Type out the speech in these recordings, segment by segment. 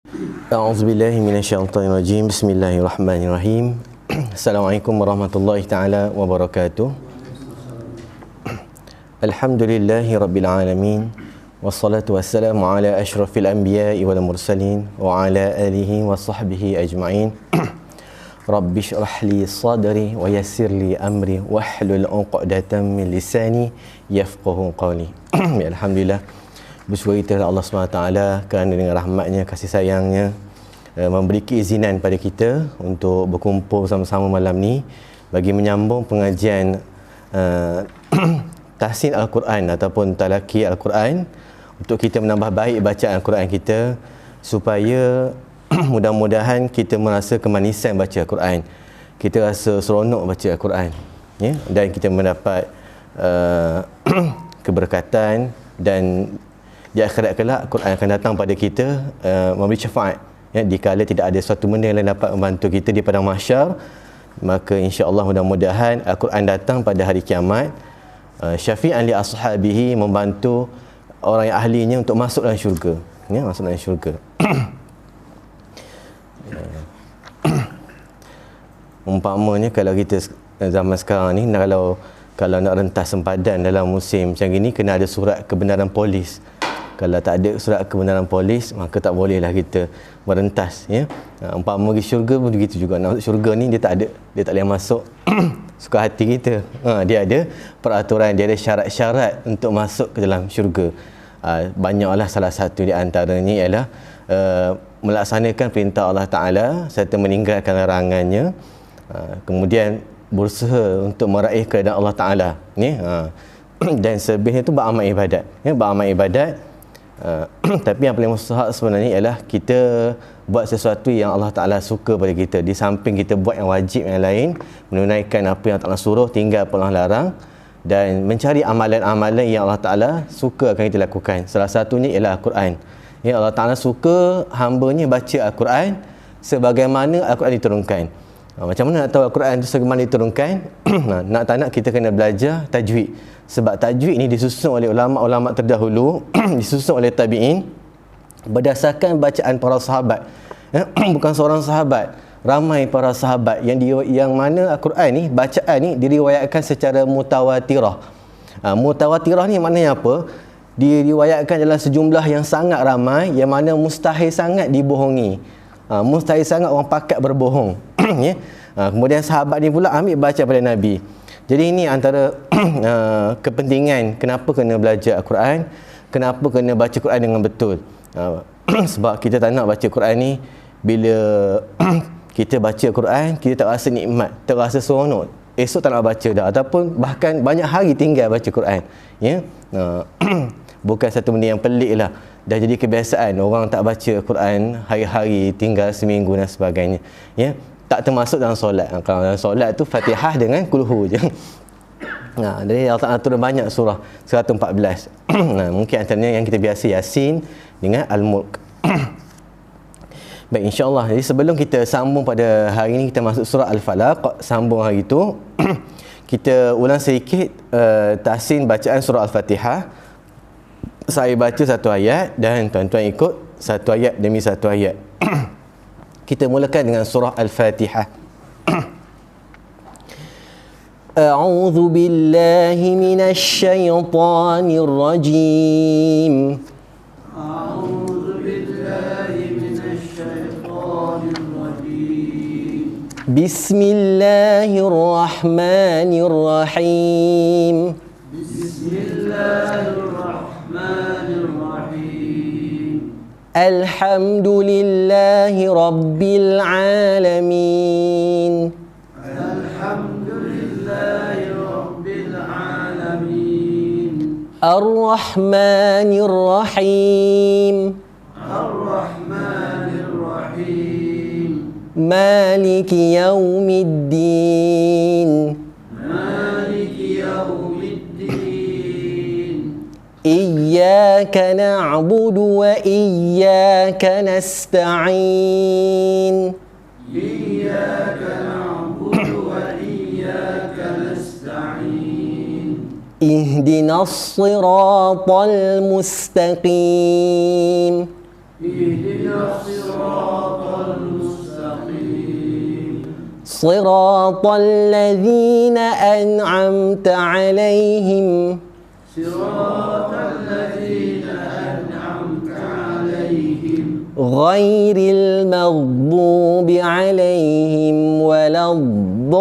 A'udzubillahi minasyaitonirrajim. Bismillahirrahmanirrahim. Assalamualaikum warahmatullahi taala wabarakatuh. Alhamdulillahi rabbil alamin. Wassalatu wassalamu ala asyrafil anbiya'i wal mursalin wa ala alihi wa sahbihi ajma'in. Rabbi shrah li sadri wa yassir li amri wahlul 'uqdatam min lisani yafqahu qawli. Alhamdulillah, bersyukur kita kepada Allah SWT kerana dengan rahmatnya, kasih sayangnya memberi keizinan pada kita untuk berkumpul bersama-sama malam ni bagi menyambung pengajian tahsin Al-Quran ataupun talaki Al-Quran, untuk kita menambah baik bacaan Al-Quran kita, supaya mudah-mudahan kita merasa kemanisan baca Al-Quran, kita rasa seronok baca Al-Quran, ya? Dan kita mendapat keberkatan, dan di akhirat kelak Quran akan datang pada kita memberi syafaat, ya, dikala tidak ada suatu benda yang dapat membantu kita di padang mahsyar. Maka insya-Allah mudah-mudahan Al-Quran datang pada hari kiamat, syafi'an li ashabihi, membantu orang yang ahlinya untuk masuk dalam syurga, ya, masuk dalam syurga. Umpamanya kalau kita zaman sekarang ni, kalau nak rentas sempadan dalam musim macam gini, kena ada surat kebenaran polis. Kalau tak ada surat kebenaran polis, maka tak bolehlah kita merentas, ya. Umpama pergi syurga pun begitu juga. Nak masuk syurga ni dia tak boleh masuk suka hati kita. Dia ada peraturan, dia ada syarat-syarat untuk masuk ke dalam syurga. Banyaklah, salah satu di antaranya ialah melaksanakan perintah Allah Ta'ala serta meninggalkan larangannya, kemudian berusaha untuk meraih keredaan Allah Ta'ala, ya. Dan selebihnya itu beramal ibadat, ya, beramal ibadat. Tapi yang paling mustahak sebenarnya ialah kita buat sesuatu yang Allah Ta'ala suka pada kita, di samping kita buat yang wajib yang lain, menunaikan apa yang Allah suruh, tinggal apa Allah larang, dan mencari amalan-amalan yang Allah Ta'ala suka akan kita lakukan. Salah satunya ialah Al-Quran, ya. Allah Ta'ala suka hamba-Nya baca Al-Quran sebagaimana Al-Quran diturunkan. Macam mana nak tahu Al-Quran itu sebagaimana diturunkan? Nak tak nak, kita kena belajar tajwid. Sebab tajwid ni disusun oleh ulama-ulama terdahulu, disusun oleh tabi'in berdasarkan bacaan para sahabat. Bukan seorang sahabat, ramai para sahabat yang mana Al-Quran ni, bacaan ni diriwayatkan secara mutawatirah. Mutawatirah ni maknanya apa? Diriwayatkan dalam sejumlah yang sangat ramai, yang mana mustahil sangat dibohongi. Mustahil sangat orang pakat berbohong. Ya? Kemudian sahabat ni pula ambil baca pada Nabi. Jadi ini antara kepentingan kenapa kena belajar Al-Quran, kenapa kena baca Quran dengan betul. Sebab kita tak nak baca Quran ni, bila kita baca Quran, kita tak rasa nikmat, tak rasa seronok, esok tak nak baca dah, ataupun bahkan banyak hari tinggal baca Quran, ya. Bukan satu benda yang pelik lah, dah jadi kebiasaan orang tak baca Quran hari-hari, tinggal seminggu dan sebagainya, ya. Tak termasuk dalam solat. Kalau dalam solat tu Fatihah dengan kulhu je. Jadi Allah Ta'ala turun banyak surah, 114. Mungkin antaranya yang kita biasa Yasin dengan Al-Mulk. Baik, insya-Allah. Jadi sebelum kita sambung pada hari ini, kita masuk surah Al-Falaq, sambung hari itu, kita ulang sedikit tahsin bacaan surah Al-Fatihah. Saya baca satu ayat dan tuan-tuan ikut satu ayat demi satu ayat. Kita mulakan dengan surah Al-Fatihah. A'udzu billahi minasy syaithanir rajim. A'udzu billahi minasy syaithanir rajim. Bismillahirrahmanirrahim. Alhamdulillahi Rabbil Alamin. Alhamdulillahi Rabbil Alamin. Ar-Rahmanir Rahim. Ar-Rahmanir Rahim. Maliki Yaumiddin. Maliki Yaumiddin. إياك نعبد وإياك نستعين. إياك نعبد وإياك نستعين. اهدنا الصراط المستقيم. اهدنا الصراط siratal ladzina an'amta 'alaihim ghairil maghdubi 'alaihim waladdallin.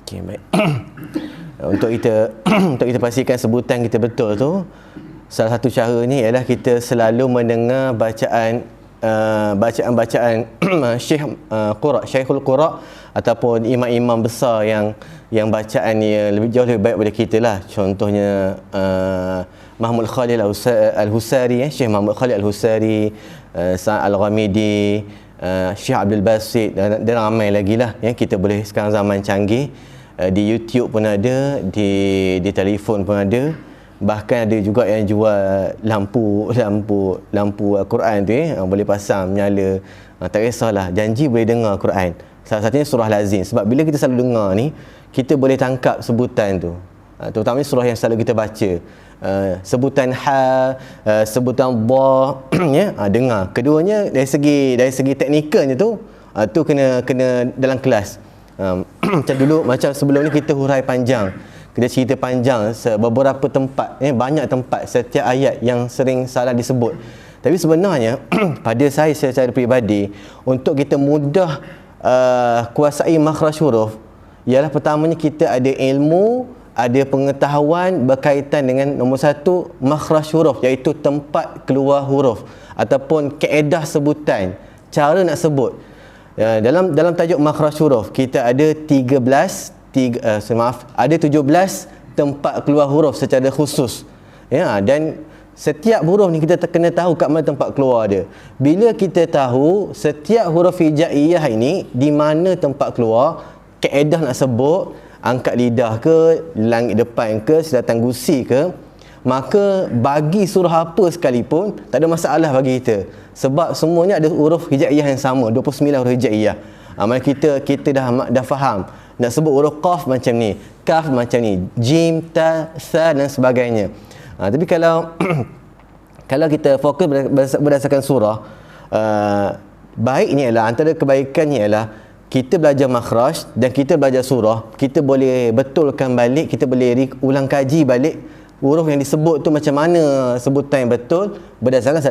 Okey, baik. Untuk kita pastikan sebutan kita betul tu, salah satu cara ni ialah kita selalu mendengar bacaan Syekhul Qura ataupun imam-imam besar yang bacaannya jauh lebih baik daripada kita lah. Contohnya Mahmud Khalil Al-Husari, Syekh Mahmud Khalil Al-Husari, Sa'ad Al-Ghamidi, Syekh Abdul Basit dan ramai lagi lah ya. Kita boleh, sekarang zaman canggih, di YouTube pun ada, di telefon pun ada. Bahkan ada juga yang jual lampu Al-Quran tu boleh pasang, menyala. Tak kisahlah, janji boleh dengar Quran. Salah satunya surah Lazim. Sebab bila kita selalu dengar ni, kita boleh tangkap sebutan tu. Terutamanya surah yang selalu kita baca. Sebutan ha, sebutan ba, ya, dengar. Keduanya dari segi teknikalnya tu kena dalam kelas. Macam sebelum ni kita hurai panjang. Kita cerita panjang beberapa tempat, banyak tempat setiap ayat yang sering salah disebut. Tapi sebenarnya pada saya secara peribadi, untuk kita mudah kuasai makhraj huruf, ialah pertamanya kita ada ilmu, ada pengetahuan berkaitan dengan nombor satu, makhraj huruf, iaitu tempat keluar huruf ataupun kaedah sebutan, cara nak sebut. Dalam tajuk makhraj huruf kita ada 17 tempat keluar huruf secara khusus. Ya, dan setiap huruf ni kita kena tahu kat mana tempat keluar dia. Bila kita tahu setiap huruf hijaiyah ini di mana tempat keluar, kaedah nak sebut, angkat lidah ke, langit depan ke, selatan gusi ke, maka bagi surah apa sekalipun tak ada masalah bagi kita. Sebab semuanya ada huruf hijaiyah yang sama, 29 huruf hijaiyah. Mana kita dah faham. Nak sebut huruf qaf macam ni, kaf macam ni, jim, ta, tha dan sebagainya. Tapi kalau kita fokus berdasarkan surah, baiknya ialah, antara kebaikannya ialah kita belajar makhraj dan kita belajar surah, kita boleh betulkan balik, kita boleh ulang kaji balik huruf yang disebut tu macam mana sebutan yang betul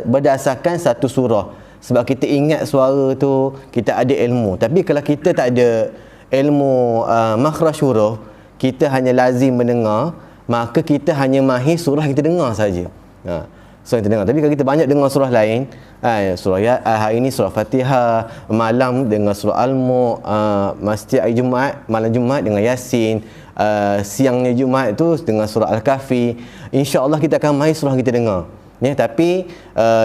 berdasarkan satu surah. Sebab kita ingat suara tu, kita ada ilmu. Tapi kalau kita tak ada ilmu makhraj huruf, kita hanya lazim mendengar, maka kita hanya mahir surah kita dengar saja. Surah kita dengar. Tapi kalau kita banyak dengar surah lain, surah hari ini surah Fatihah, malam dengan surah Al-Mulk, masjid hari Jumaat, malam Jumaat dengan Yasin, siangnya Jumaat tu dengan surah Al-Kahfi, insya-Allah kita akan mahir surah kita dengar. Ya, tapi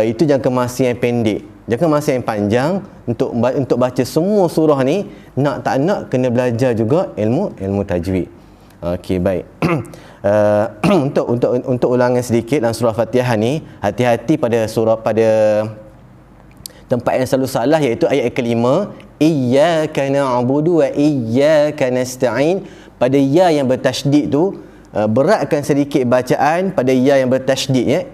itu jangka masa yang pendek. Jangka masa yang panjang untuk baca semua surah ni, nak tak nak kena belajar juga ilmu tajwid. Okey, baik. Untuk ulangan sedikit dalam surah Fatihah ni, hati-hati pada tempat yang selalu salah, iaitu ayat kelima, iyyaka na'budu wa iyyaka nasta'in. Pada ya yang bertasydid tu, beratkan sedikit bacaan pada ya yang bertasydid, ya.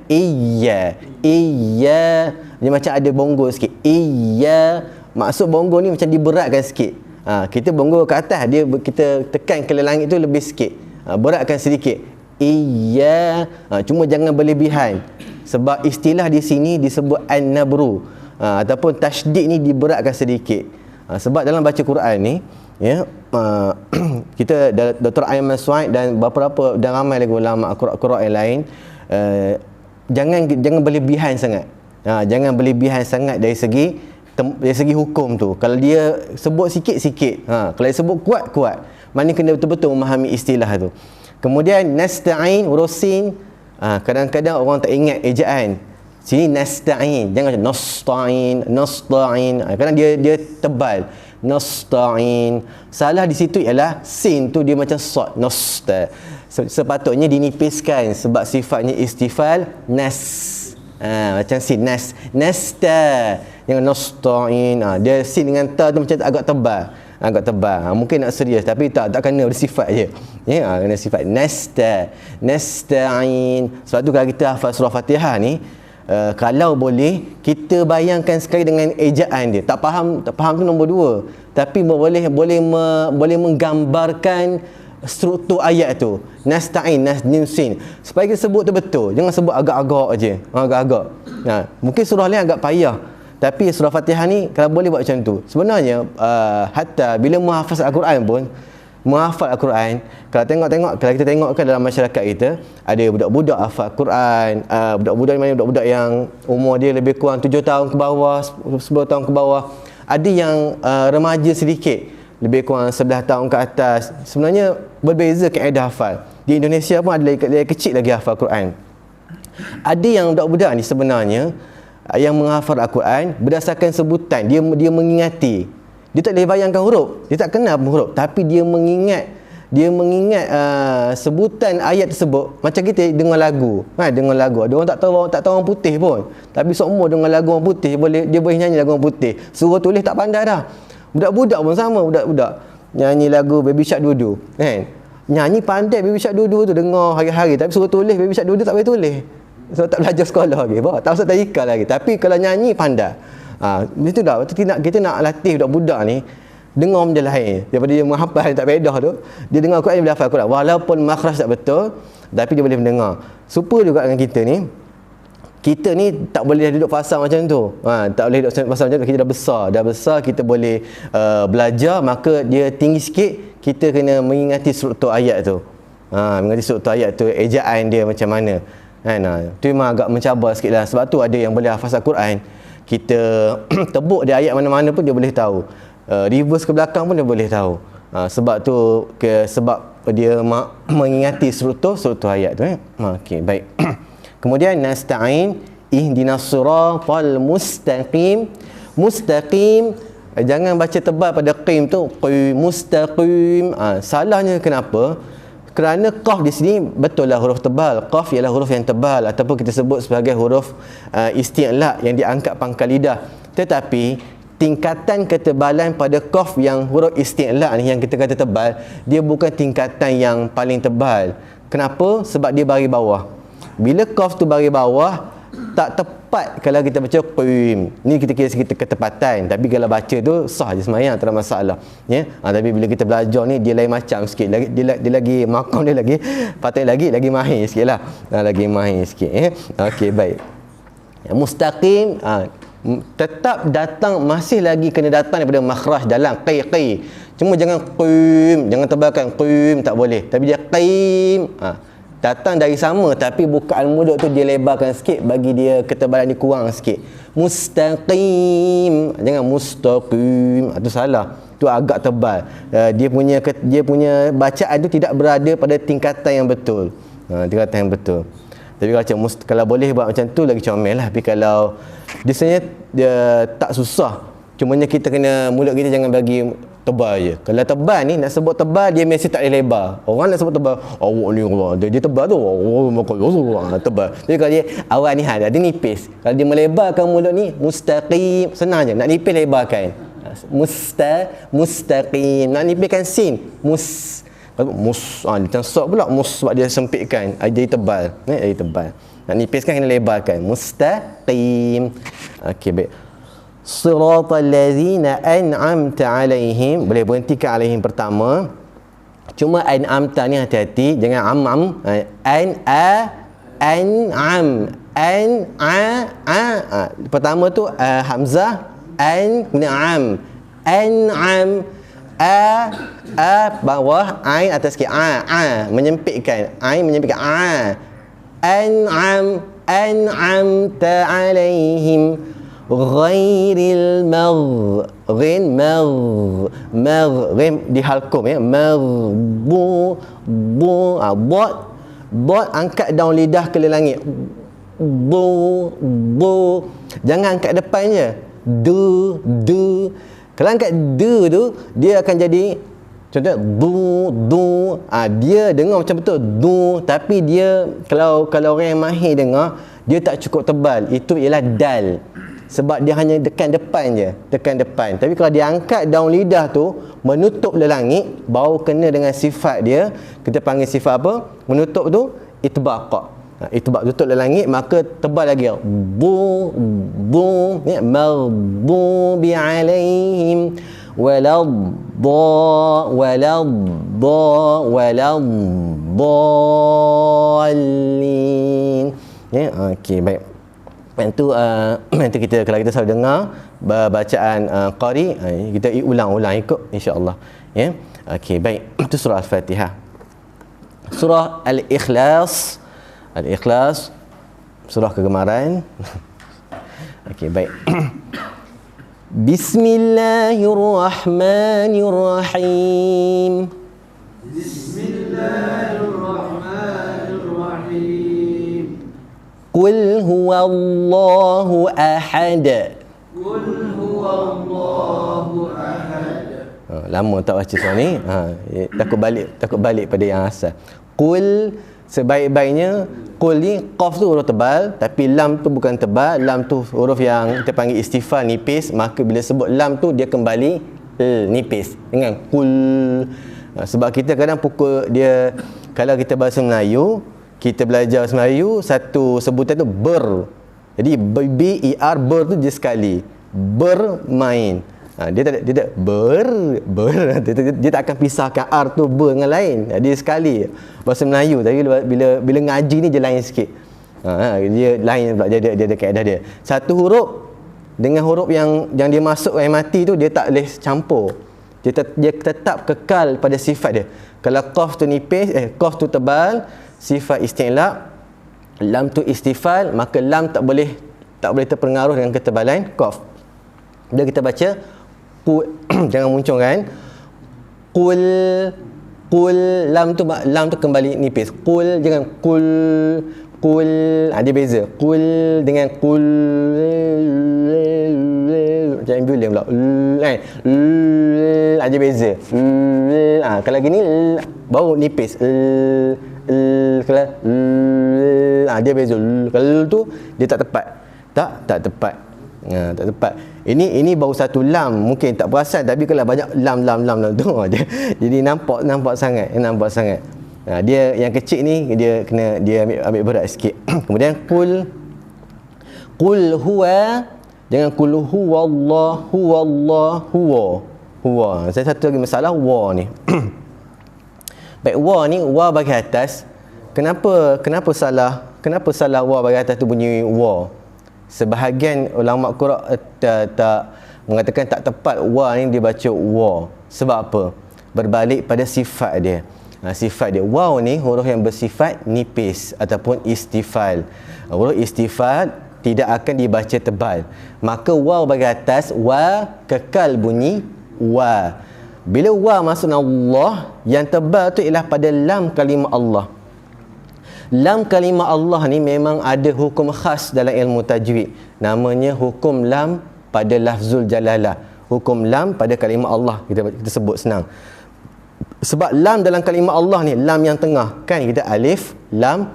Iya, dia macam ada bonggol sikit. Iya, maksud bonggol ni macam diberatkan sikit. Kita bonggol ke atas, kita tekan ke langit tu lebih sikit. Beratkan sedikit. Iya, cuma jangan berlebihan. Sebab istilah di sini disebut an-nabru, ataupun tasydid ni diberatkan sedikit. Sebab dalam baca Quran ni, ya, kita Dr. Ayman Suaid dan beberapa dan ramai lagi ulama Quran yang lain, jangan berlebihan sangat. Jangan berlebihan sangat dari segi hukum tu. Kalau dia sebut sikit-sikit, kalau dia sebut kuat-kuat, maknanya kena betul-betul memahami istilah tu. Kemudian nasta'in, huruf sin, kadang-kadang orang tak ingat ejaan. Sini nasta'in, jangan macam nasta'in. Kadang dia tebal. Nasta'in. Salah di situ ialah sin tu dia macam sad, nasta. Sepatutnya dinipiskan sebab sifatnya istifal nas. Macam sin, nasta. Jangan nasta'in. Dia sin dengan ta tu macam agak tebal. agak tebal. Mungkin nak serius tapi tak kena bersifat je. Ya, kena sifat nasta'in. Sebab tu kalau kita hafal surah Fatihah ni, kalau boleh kita bayangkan sekali dengan ejaan dia. Tak faham tu nombor 2. Tapi boleh menggambarkan struktur ayat tu. Nasta'in, nasnin. Supaya kita sebut tu betul. Jangan sebut agak-agak aje. Agak-agak. Nah, mungkin surah lain agak payah. Tapi surah Fatihah ni kalau boleh buat macam tu. Sebenarnya hatta bila menghafaz Al-Quran pun, menghafal Al-Quran, kalau kita tengokkan dalam masyarakat kita, ada budak-budak hafal Al-Quran, budak-budak ni budak-budak yang umur dia lebih kurang 7 tahun ke bawah, 10 tahun ke bawah. Ada yang remaja sedikit, lebih kurang 11 tahun ke atas. Sebenarnya berbeza kaedah hafal. Di Indonesia pun ada lagi kecil lagi hafal Quran. Ada yang budak-budak ni sebenarnya yang menghafal Al-Quran berdasarkan sebutan, dia mengingati. Dia tak boleh bayangkan huruf, dia tak kenal huruf, tapi dia mengingat sebutan ayat tersebut. Macam kita dengar lagu, dengar lagu. Ada orang tak tahu orang putih pun, tapi semua dengar lagu orang putih, dia boleh nyanyi lagu orang putih. Suruh tulis tak pandai dah. Budak-budak pun sama, budak-budak nyanyi lagu Baby Shark Dudu, kan? Nyanyi pandai Baby Shark Dudu tu, dengar hari-hari, tapi suruh tulis Baby Shark Dudu tak boleh tulis. Sebab tak belajar sekolah lagi, tak usah tadika lagi. Tapi kalau nyanyi pandai. Itu dah kita nak latih budak-budak ni dengar benda lain daripada dia menghafal tak faedah tu. Dia dengar Quran, dia boleh hafal Quran walaupun makhraj tak betul, tapi dia boleh mendengar. Supaya juga dengan kita ni tak boleh duduk pasal macam tu. Tak boleh duduk pasal macam tu. Kita dah besar kita boleh belajar, maka dia tinggi sikit kita kena mengingati struktur ayat tu. Mengingati struktur ayat tu, ejaan dia macam mana. Tu memang agak mencabar sikitlah. Sebab tu ada yang boleh hafaz Al-Quran, kita tebuk dia ayat mana-mana pun dia boleh tahu. Reverse ke belakang pun dia boleh tahu. Sebab tu sebab dia mengingati struktur ayat tu. Okey, baik. Kemudian nasta'in ihdinas siratal mustaqim. Mustaqim, jangan baca tebal pada qim tu, mustaqim. Salahnya kenapa? Kerana qaf di sini betul lah huruf tebal. Qaf ialah huruf yang tebal ataupun kita sebut sebagai huruf isti'la yang diangkat pangkal lidah. Tetapi tingkatan ketebalan pada qaf yang huruf isti'la ni yang kita kata tebal, dia bukan tingkatan yang paling tebal. Kenapa? Sebab dia baris bawah. Bila qaf tu baris bawah, tak tepat kalau kita baca qim. Ni kita kira sikit ketepatan, tapi kalau baca tu sah je sembahyang, tak ada masalah, ya. Tapi bila kita belajar ni dia lain macam sikit. Dia lagi makam dia lagi patut lagi mahir sikitlah. Lagi mahir sikit, ya. Okey, baik. Mustaqim tetap datang, masih lagi kena datang daripada makhraj dalam qi. Cuma jangan qim, jangan tebalkan qim, tak boleh. Tapi dia qim. Datang dari sama, tapi bukaan mulut tu dia lebarkan sikit, bagi dia ketebalan dia kurang sikit. Mustaqim, jangan mustaqim. Itu salah. Tu agak tebal. Dia punya bacaan tu tidak berada pada tingkatan yang betul. Tingkatan yang betul. Tapi kalau boleh buat macam tu lagi comel lah. Tapi kalau biasanya dia tak susah. Cumanya kita kena, mulut kita jangan bagi tebal je. Kalau tebal ni, nak sebut tebal, dia mesti tak boleh lebar. Orang nak sebut tebal, awak ni dia tebal tu, tebal. Jadi kalau dia awak ni dia nipis. Kalau dia melebarkan mulut ni, mustaqim, senang je. Nak nipis lebarkan. Mustaqim. Nak nipiskan sin, macam sok pula sebab dia sempitkan, jadi tebal. Jadi tebal. Nak nipiskan kena lebarkan. Mustaqim. Okey, baik. Siratal ladzina an'amta alaihim, boleh berhentikan alaihim pertama. Cuma an'amta ni hati-hati, jangan pertama tu hamzah an'am, bawah, ain atas sikit, menyempitkan, an'amta alaihim ghairil maghrib dihalkum, ya. Bot angkat daun lidah ke langit, jangan angkat depan je, kalau angkat tu dia akan jadi contoh dia dengar macam betul tapi dia kalau orang yang mahir dengar, dia tak cukup tebal. Itu ialah dal. sebab dia hanya tekan depan je, tekan depan. Tapi kalau dia angkat daun lidah tu menutup le langit, bau kena dengan sifat dia, kita panggil sifat apa? Menutup tu itbaq. Itbaq tutup le langit, maka tebal lagi. Bu ya, maghdubi alaihim waladdallin. Ya, okey, baik. Itu kita kalau kita selalu dengar bacaan qari, kita ulang-ulang ikut insya-Allah, ya. Okey, baik. Itu surah Al-Fatihah. Surah Al-Ikhlas. Al-Ikhlas, surah kegemaran. Okey, baik. Bismillahirrahmanirrahim. Bismillahirrahmanirrahim. Qul huwallahu ahad. Qul huwallahu ahad. Lama tak baca surah ni. Takut balik pada yang asal. Qul, sebaik-baiknya qul ni qaf tu huruf tebal, tapi lam tu bukan tebal. Lam tu huruf yang kita panggil istifal, nipis. Maka bila sebut lam tu dia kembali nipis dengan qul. Sebab kita kadang pukul dia, kalau kita bahasa Melayu, kita belajar bahasa Melayu, satu sebutan tu ber. Jadi B-E-R, ber tu je sekali. Bermain. Dia tak dia tak akan pisahkan R tu ber dengan lain. Dia sekali bahasa Melayu, tapi bila ngaji ni dia lain sikit. Dia lain pula, dia ada kaedah dia. Satu huruf dengan huruf yang dia masuk yang mati tu, dia tak boleh campur. Dia tetap kekal pada sifat dia. Kalau qaf tu nipis, qaf tu tebal, sifat isti'la, lam tu istifal, maka lam tak boleh terpengaruh dengan ketebalan qaf. Bila kita baca jangan muncul kan, qul lam tu kembali nipis. Qul, jangan qul. Dia beza. Qul dengan qul macam ambulan pula. Dia beza. Kalau gini baru nipis. Kalau dia beza. Kalau tu dia tak tepat. Tak tepat. Tak tepat. Ini baru satu lam, mungkin tak perasan, tapi kalau banyak lam tu jadi nampak sangat. Dia yang kecil ni dia ambil berat sikit. Kemudian qul huwa, jangan qul huwa. Saya satu lagi masalah wa ni. Baik, wa bagi atas. Kenapa salah wa bagi atas tu bunyi wa? Sebahagian ulama Qur'an tak mengatakan tak tepat wa ni dia baca wa. Sebab apa? Berbalik pada sifat dia. Sifat dia waw ni huruf yang bersifat nipis ataupun istifal. Huruf istifal tidak akan dibaca tebal. Maka waw bagi atas, wa kekal bunyi wa. Bila wa masuk Allah, yang tebal tu ialah pada lam kalimah Allah. Lam kalimah Allah ni memang ada hukum khas dalam ilmu tajwid. Namanya hukum lam pada lafzul jalalah. Hukum lam pada kalimah Allah, kita sebut senang. Sebab lam dalam kalimah Allah ni, lam yang tengah kan, kita alif, lam,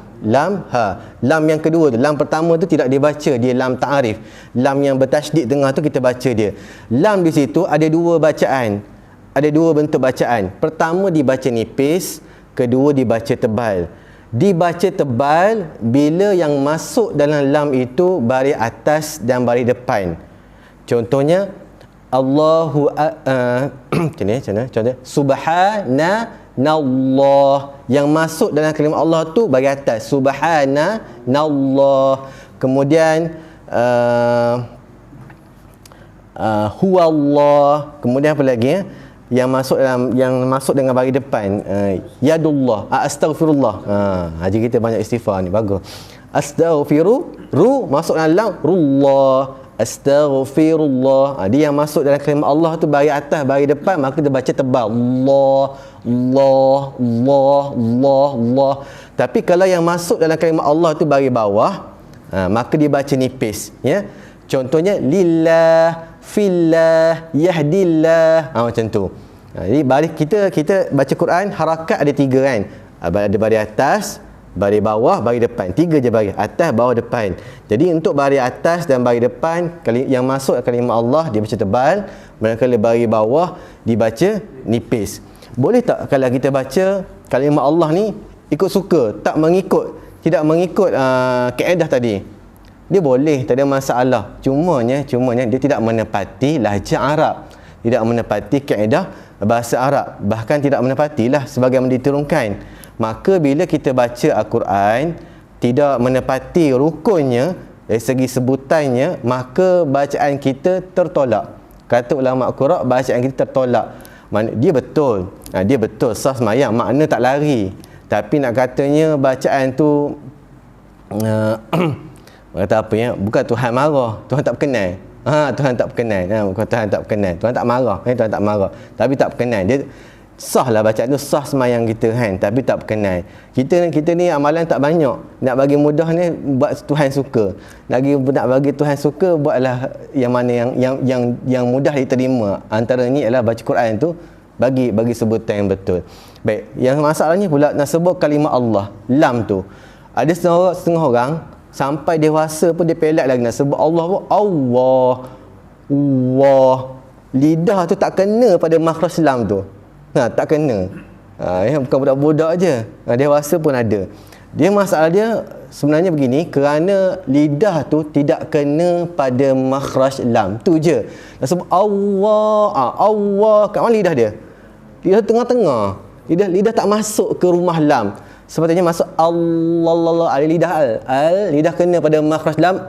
ha. Lam yang kedua tu, lam pertama tu tidak dibaca, dia lam ta'arif. Lam yang bertasydid tengah tu kita baca dia. Lam di situ ada dua bacaan. Ada dua bentuk bacaan. Pertama dibaca nipis, kedua dibaca tebal. Dibaca tebal bila yang masuk dalam lam itu baris atas dan baris depan. Contohnya Allahu contoh subhanallah, yang masuk dalam kalimah Allah tu bagi atas, subhanallah. Kemudian huwallah. Kemudian apa lagi ya? Yang masuk dengan bagi depan, yadullah, astaghfirullah. Haji kita banyak istighfar ni, bagus. Astaghfiru, masuk dalam lam, rullah, astaghfirullah. Dia yang masuk dalam kalimah Allah tu bagi atas, bagi depan, maka kita baca tebal, Allah. Tapi kalau yang masuk dalam kalimah Allah tu bagi bawah, maka dia baca nipis, ya. Contohnya lillah, fillah, yahdillah, macam tu. Jadi baris kita baca Quran, harakat ada tiga kan. Ada baris atas, baris bawah, baris depan. 3 je baris, atas, bawah, depan. Jadi untuk baris atas dan baris depan, yang masuk kalimah Allah dia baca tebal, manakala baris bawah dibaca nipis. Boleh tak kalau kita baca kalimah Allah ni ikut suka, tidak mengikut kaedah tadi? Dia boleh, tak ada masalah. Cumanya dia tidak menepati lahjah Arab, tidak menepati kaedah bahasa Arab, bahkan tidak menepatilah sebagaimana diturunkan. Maka bila kita baca Al-Quran tidak menepati rukunnya dari segi sebutannya, maka bacaan kita tertolak. Kata ulama Qur'an, bacaan kita tertolak. Dia betul, dia betul sah sembahyang, makna tak lari. Tapi nak katanya bacaan tu kata apa ya, bukan Tuhan marah, Tuhan tak berkenan. Tuhan tak berkenan. Bukan Tuhan tak berkenan, Tuhan tak marah, Tuhan tak marah, tapi tak berkenan. Dia sah lah bacaan tu, sah sembahyang kita kan, tapi tak berkenan. Kita ni amalan tak banyak. Nak bagi mudah ni buat Tuhan suka. Nak bagi Tuhan suka, buatlah yang mana yang mudah diterima. Antaranya ialah baca Quran tu bagi sebutan yang betul. Baik, yang masalahnya pula nak sebut kalimah Allah, lam tu. Ada setengah orang sampai dewasa pun dia pelak lagi nak sebut Allah pun Allah. Lidah tu tak kena pada makhraj lam tu. Tak kena. Bukan budak-budak je. Dewasa pun ada. Dia masalah dia sebenarnya begini, kerana lidah tu tidak kena pada makhraj lam. Tu je. Sebab Allah, Allah kat mana lidah dia? Lidah tengah-tengah. Lidah tak masuk ke rumah lam. Sepatutnya masuk Allah, lidah lidah kena pada makhraj lam.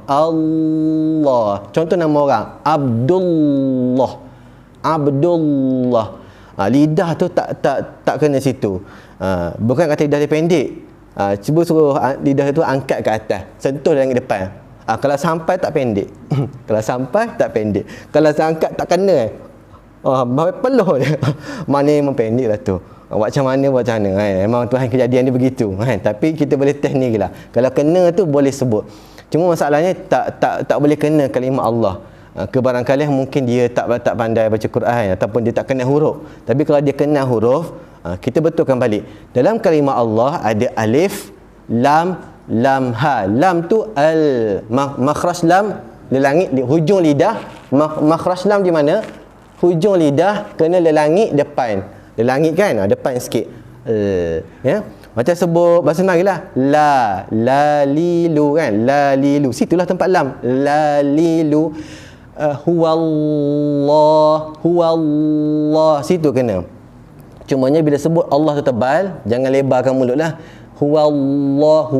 Allah. Contoh nama orang Abdullah. Lidah tu tak kena situ. Bukan kata lidah dia pendek. Cuba suruh lidah tu angkat ke atas, sentuh langit depan. Kalau sampai tak pendek. Kalau sampai tak pendek. Kalau angkat tak kena. Peluh dia. Mana memang pendek lah tu. Macam mana kan? Memang Tuhan kejadian dia begitu kan? Tapi kita boleh test ni lah. Kalau kena tu boleh sebut. Cuma masalahnya tak boleh kena kalimah Allah. Kebarangkalian mungkin dia tak pandai baca Quran ataupun dia tak kenal huruf. Tapi kalau dia kenal huruf, kita betulkan balik. Dalam kalimah Allah ada alif, lam, ha. Lam tu makhraj lam lelangit hujung lidah. Makhraj lam di mana? Hujung lidah kena lelangit depan. Lelangit kan? Depan sikit. Ya. Macam sebut bahasa Melayu lah. Lalilu kan? Lalilu. Situlah tempat lam. Lalilu. Huwallah. Situ kena. Cumanya bila sebut Allah tu tebal, jangan lebarkan mulut lah. Huwallah.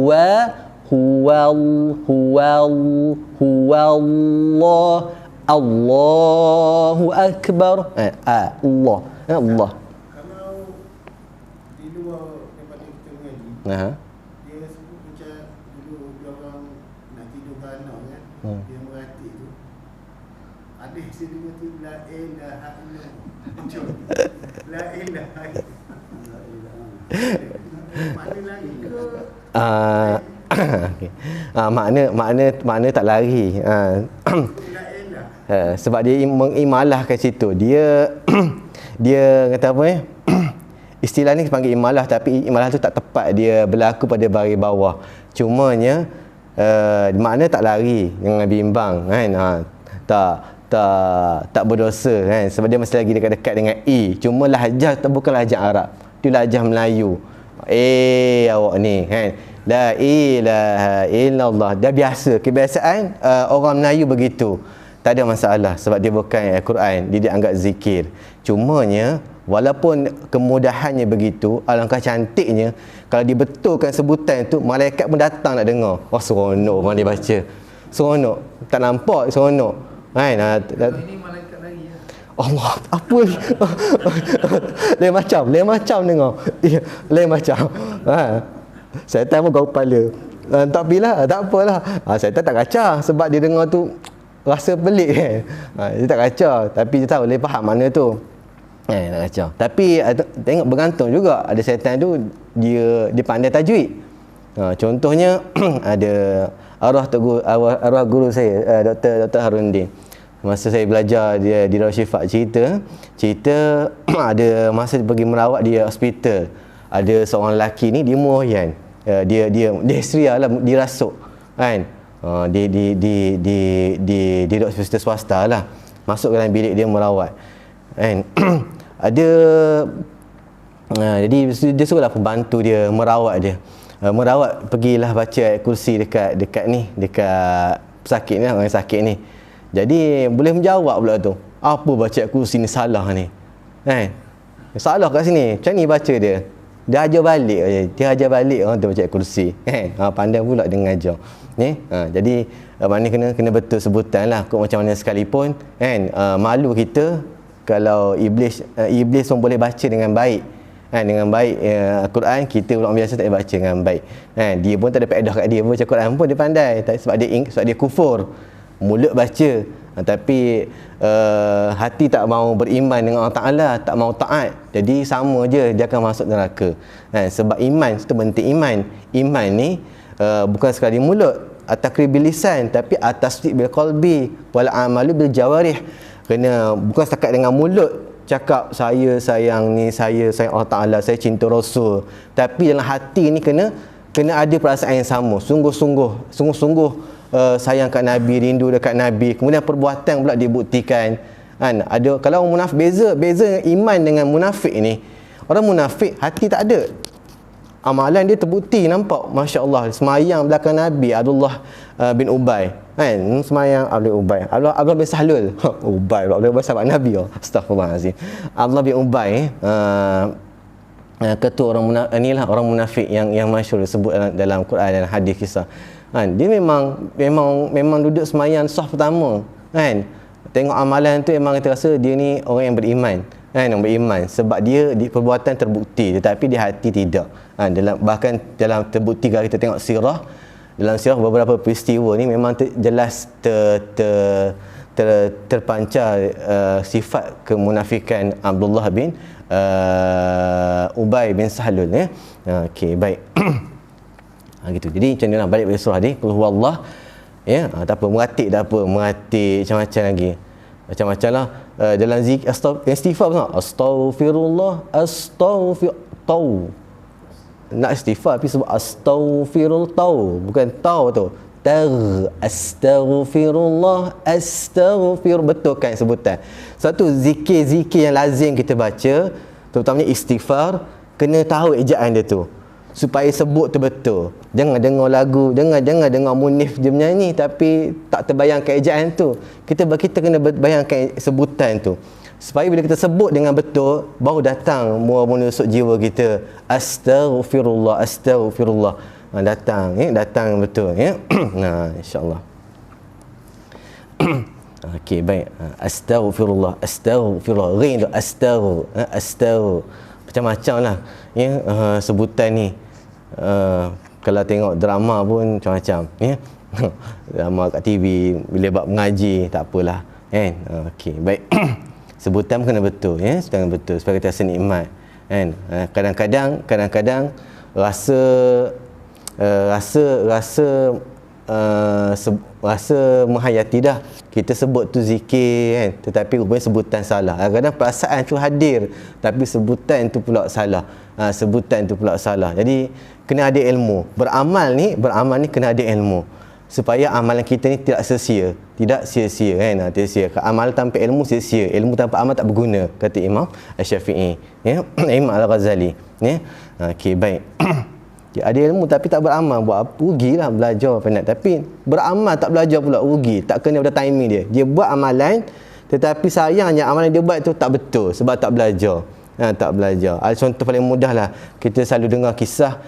Huwallah. Allahu Akbar. Allah. Kalau di luar daripada kita mengaji, dia sebut macam dulu dia orang nak tidur anak kan, dia meratik tu. Ada sedua tu la ilaha illallah. La ilaha illallah. Mana lagi ke? Okay. Makna tak lari. Sebab dia mengimalah kat situ. Dia kata apa ni? Istilah ni panggil imalah, tapi imalah tu tak tepat, dia berlaku pada baris bawah. Cumanya makna tak lari, jangan bimbang kan. Tak berdosa kan, sebab dia masih lagi dekat-dekat dengan Cuma lahjah bukan lahjah Arab, itu lahjah Melayu. Awak ni kan, la ilaha illallah, dah biasa, kebiasaan orang Melayu begitu. Tak ada masalah sebab dia bukan Al-Quran, dia dianggap zikir. Cumanya walaupun kemudahannya begitu, alangkah cantiknya kalau dibetulkan sebutan tu, malaikat pun datang nak dengar. Seronok orang dia baca. Seronok. Tak nampak seronok. Kan? Ini malaikat lagi ya. Allah, apa ni? lain macam dengar. Ya, lain macam. Syaitan pun gaul kepala. Tak apalah. Syaitan tak kacau sebab dia dengar tu rasa pelik kan. Dia tak kacau, tapi dia tahu, dia faham mana tu. Tak kacau. Tapi tengok bergantung juga. Ada syaitan tu dia pandai tajwid. Contohnya ada arwah guru saya, Dr. Haruddin. Masa saya belajar dia di Darul Shifaq, cerita ada masa dia pergi merawat dia hospital. ada seorang lelaki ni dia muayyan, dia hysteria lah, dirasuk kan. Di hospital swasta lah, masuk dalam bilik dia merawat kan. Ada jadi dia suruhlah pembantu dia merawat dia. Merawat, pergilah baca ayat kursi dekat pesakit ni, orang sakit ni. Jadi boleh menjawab pula tu, apa baca ayat kursi ni salah ni kan. Salah kat sini, macam ni baca dia. Dia ajar balik je. Dia ajar balik orang tu baca ayat kursi kan. Pandai pula dia mengajar ni. Jadi maknanya kena betul sebutan lah, kok macam mana sekalipun kan. Malu kita kalau iblis pun boleh baca dengan baik kan, dengan baik Al-Quran, kita orang biasa tak boleh baca dengan baik kan. Dia pun tak ada faedah kat dia baca Quran pun dia pandai, sebab dia kufur, mulut baca tapi hati tak mau beriman dengan Allah Ta'ala, tak mau taat, jadi sama je dia akan masuk neraka kan. Sebab iman itu penting. Iman ni bukan sekadar mulut, at-taqrir bil lisan, tapi at-tasdiq bil qalbi wal amalu bil jawarih. Kena bukan setakat dengan mulut cakap saya sayang ni, saya sayang Allah Ta'ala, saya cinta Rasul, tapi dalam hati ni kena ada perasaan yang sama, sungguh-sungguh sayang kat Nabi, rindu dekat Nabi. Kemudian perbuatan pula dibuktikan kan. Ada kalau orang munafik, beza iman dengan munafik ni. Orang munafik hati tak ada, amalan dia terbukti, nampak, masya-Allah, semayang belakang Nabi Abdullah bin Ubay kan, semayang Abdullah bin Sahlul Ubay pula sahabat Nabi. Astagfirullahalazim. Abdullah bin Ubay ketua orang munafik yang masyhur disebut dalam Quran dan hadis kisah kan. Dia memang duduk semayang saf pertama kan. Tengok amalan tu memang kita rasa dia ni orang yang beriman kan, yang beriman, sebab dia di perbuatan terbukti tetapi di hati tidak kan. Bahkan dalam terbukti kalau kita tengok sirah, dalam sirah beberapa peristiwa ni memang jelas terpancar sifat kemunafikan Abdullah bin Ubay bin Sahlul ya. Okey, baik. Gitu. Jadi macam ni lah, balik pada surah ni, qul huwallah ya. Tak apa, meratik macam-macam lagi. Macam-macam lah dalam zikir istighfar pun astaghfirullah, nak istighfar tapi sebab astaghfirullah, bukan tau tu, astaghfirullah, betulkan sebutan. Satu zikir yang lazim kita baca, terutamanya istighfar, kena tahu ejaan dia tu supaya sebut tu betul. Jangan dengar lagu, jangan dengar Munif dia menyanyi tapi tak terbayangkan ejaan tu. Kita kena bayangkan sebutan tu, supaya bila kita sebut dengan betul, baru datang menusuk jiwa kita. Astaghfirullah, datang betul ya. Nah, insya-Allah. Okey, baik. Astaghfirullah, rin tu astaghfir. Macam-macam lah ya, sebutan ni. Kalau tengok drama pun macam-macam ya. Drama kat TV bila bab mengaji tak apalah kan. Okey, baik. Sebutan kena betul ya, sebutan betul supaya kita rasa nikmat kan. Kadang-kadang rasa menghayati dah kita sebut tu zikir kan, tetapi rupanya sebutan salah. Kadang-kadang perasaan tu hadir tapi sebutan tu pula salah. Jadi kena ada ilmu. Beramal ni kena ada ilmu supaya amalan kita ni tidak sia-sia kan. Amal tanpa ilmu sia-sia, ilmu tanpa amal tak berguna, kata Imam Asy-Syafi'i ya. Imam Al-Ghazali ya. Okey, baik. Dia ada ilmu tapi tak beramal, buat apa? Rugilah belajar penat. Tapi beramal tak belajar pula rugi, tak kena pada timing dia. Dia buat amalan tetapi sayangnya amalan dia buat tu tak betul sebab tak belajar. Tak belajar. Contoh paling mudah lah, kita selalu dengar kisah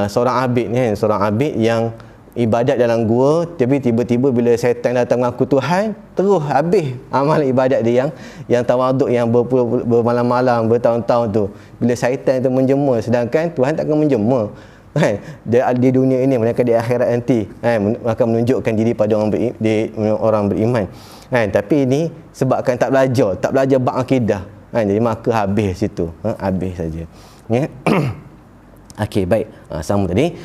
seorang abid ni kan, seorang abid yang ibadat dalam gua, tapi tiba-tiba bila syaitan datang mengaku Tuhan, terus habis amal ibadat dia yang tawaduk, yang bermalam-malam bertahun-tahun tu. Bila syaitan tu menjema, sedangkan Tuhan takkan menjema kan. Dia di dunia ini, mereka di akhirat nanti kan, akan menunjukkan diri pada orang beriman kan. Tapi ini sebabkan tak belajar bab akidah kan, jadi maka habis situ, habis saja ya. Okey, baik. Sama tadi.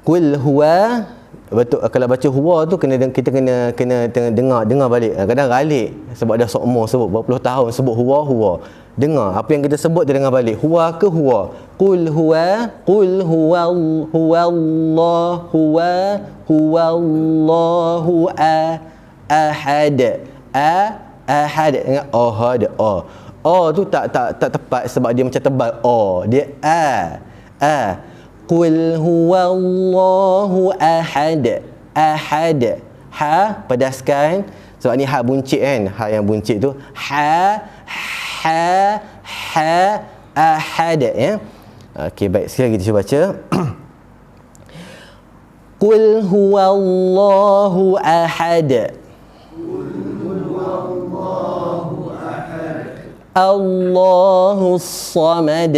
Qul huwa betul, kalau baca huwa tu kita kena dengar balik. Kadang galik sebab dah sokmo sebut berapa puluh tahun sebut huwa. Dengar apa yang kita sebut, dia dengar balik. Huwa ke huwa? Qul huwallahu ahad. Ahad dengan ahad. Tu tak tepat sebab dia macam tebal. Dia Qul huwallahu ahad. Ahad. Ha pedaskan sebab ni ha buncit kan. Ha yang buncit tu ha ahad ya. Okey, baik, sekali lagi kita cuba baca. Qul huwallahu ahad. Allahus samad.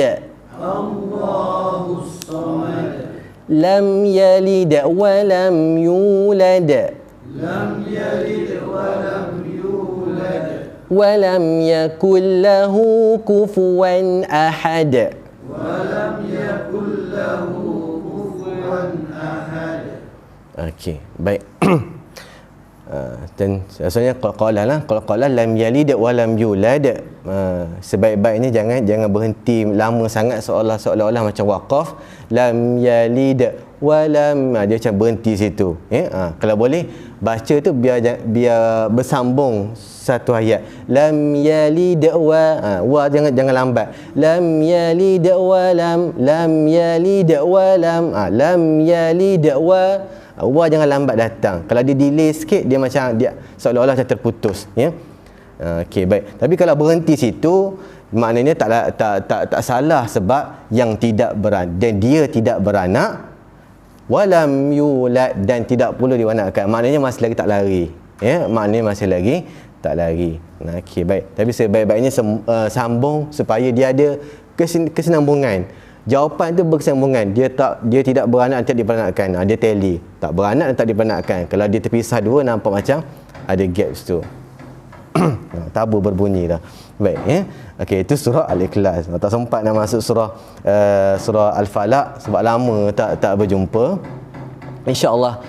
Lam yalid wa lam yulad. Wa lam yakul lahu kufuwan ahad. Okey, baik. Dan rasanya qala lam yalid wa lam yulad. Sebaik-baiknya jangan berhenti lama sangat seolah-olah macam waqaf. Lam yalid wa lam, dia macam berhenti situ ya. Kalau boleh baca tu biar bersambung satu ayat. Lam yalid wa jangan lambat. Lam yalid wa lam yalid wa lam yalid wa jangan lambat datang. Kalau dia delay sikit, dia macam seolah-olah macam terputus ya. Okey, baik. Tapi kalau berhenti situ, maknanya tak salah sebab yang tidak beranak dan dia tidak beranak, walam yulad dan tidak perlu diwanakkan. Maknanya masih lagi tak lari ya. Maknanya masih lagi tak lari. Okey, baik. Tapi sebaik-baiknya sambung supaya dia ada kesinambungan. Jawapan tu berkesinambungan. Dia tidak beranak dan tak diperanakkan. Dia tally. Tak beranak dan tak diperanakkan. Kalau dia terpisah dua, nampak macam ada gaps tu. Tabu berbunyi dah. Baik ya. Okey, itu surah Al-Ikhlas. Tak sempat nak masuk surah Al-Falaq sebab lama tak berjumpa. InsyaAllah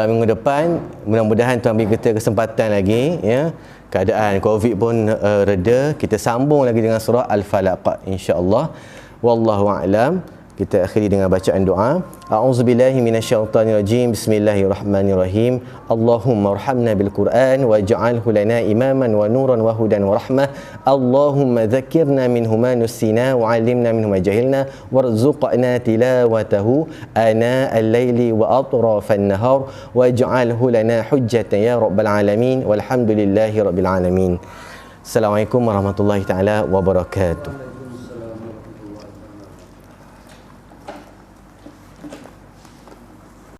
minggu depan mudah-mudahan Tuhan beri kita kesempatan lagi ya. Keadaan Covid pun reda, kita sambung lagi dengan surah Al-Falaq insya-Allah. Wallahu a'lam. Kita akhiri dengan bacaan doa. A'udzubillahi minasyaitonirrajim. Bismillahirrahmanirrahim. Allahumma arhamna bil Qur'an waj'alhu lana imaman wa nuran wa hudan wa rahmah. Allahumma dhakkirna minhu ma nusina wa 'allimna minhu ma jahilna warzuqna tilawatahu ana al-laili wa atrafan nahar waj'alhu lana hujjatan ya rabbal alamin walhamdulillahi rabbil alamin. Assalamualaikum warahmatullahi taala wabarakatuh.